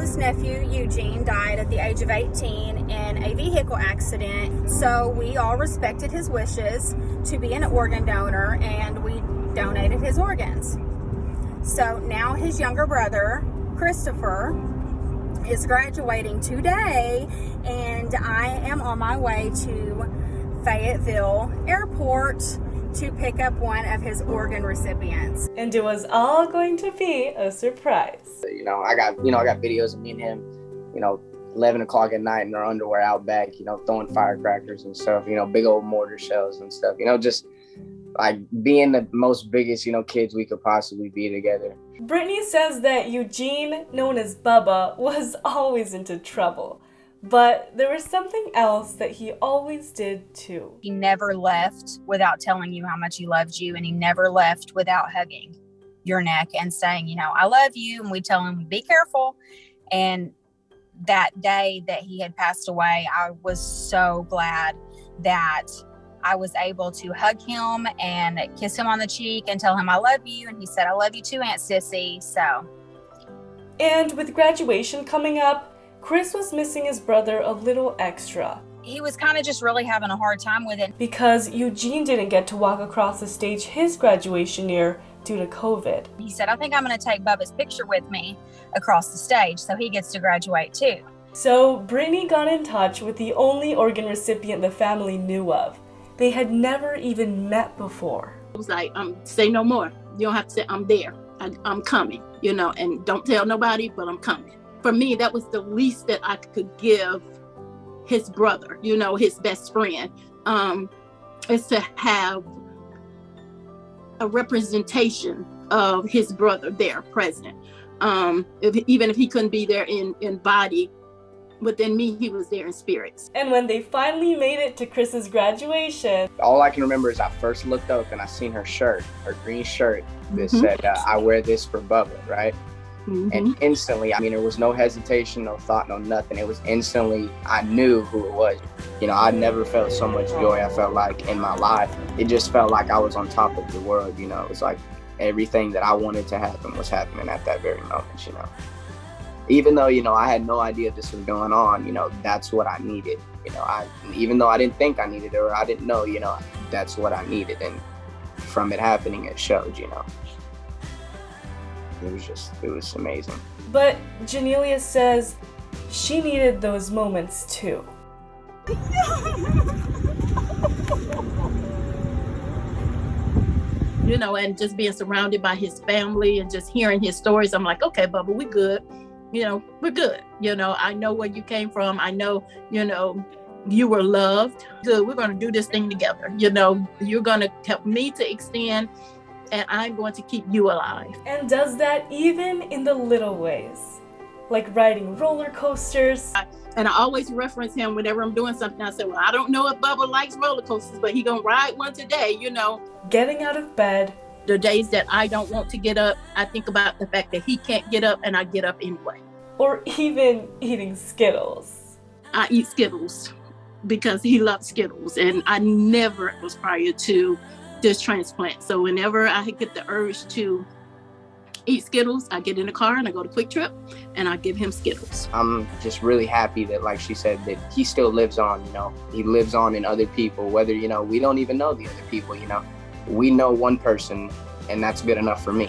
oldest nephew, Eugene, died at the age of 18 in a vehicle accident. So we all respected his wishes to be an organ donor, and we donated his organs. So now his younger brother, Christopher, is graduating today, and I am on my way to Fayetteville Airport to pick up one of his organ recipients. And it was all going to be a surprise. I got videos of me and him, 11 o'clock at night in our underwear out back, throwing firecrackers and stuff, big old mortar shells and stuff, just like being the most biggest, kids we could possibly be together. Brittany says that Eugene, known as Bubba, was always into trouble. But there was something else that he always did too. He never left without telling you how much he loved you, and he never left without hugging your neck and saying, I love you. And we tell him, be careful. And that day that he had passed away, I was so glad that I was able to hug him and kiss him on the cheek and tell him I love you. And he said, I love you too, Aunt Sissy. So. And with graduation coming up, Chris was missing his brother a little extra. He was kind of just really having a hard time with it. Because Eugene didn't get to walk across the stage his graduation year due to COVID. He said, I think I'm going to take Bubba's picture with me across the stage so he gets to graduate too. So Brittany got in touch with the only organ recipient the family knew of. They had never even met before. It was like, say no more. You don't have to say, I'm there. I'm coming, and don't tell nobody, but I'm coming. For me, that was the least that I could give his brother, his best friend, is to have a representation of his brother there present. Even if he couldn't be there in body, within me, he was there in spirits. And when they finally made it to Chris's graduation, all I can remember is I first looked up and I seen her green shirt that said, I wear this for Bubba, right? Mm-hmm. And instantly, there was no hesitation, no thought, no nothing. It was instantly, I knew who it was. I never felt so much joy I felt like in my life. It just felt like I was on top of the world, It was like everything that I wanted to happen was happening at that very moment, Even though, I had no idea this was going on, that's what I needed. Even though I didn't think I needed it or I didn't know, that's what I needed. And from it happening, it showed, It was amazing. But Janelia says she needed those moments too. And just being surrounded by his family and just hearing his stories, I'm like, okay, Bubba, we good. We're good. I know where you came from. I know, you were loved. Good. We're going to do this thing together. You're going to help me to extend, and I'm going to keep you alive. And does that even in the little ways, like riding roller coasters. And I always reference him whenever I'm doing something. I say, well, I don't know if Bubba likes roller coasters, but he gonna ride one today, Getting out of bed. The days that I don't want to get up, I think about the fact that he can't get up and I get up anyway. Or even eating Skittles. I eat Skittles because he loves Skittles, and I never was prior to this transplant. So whenever I get the urge to eat Skittles, I get in the car and I go to Quick Trip and I give him Skittles. I'm just really happy that, like she said, that he still lives on, he lives on in other people, whether, we don't even know the other people, we know one person, and that's good enough for me.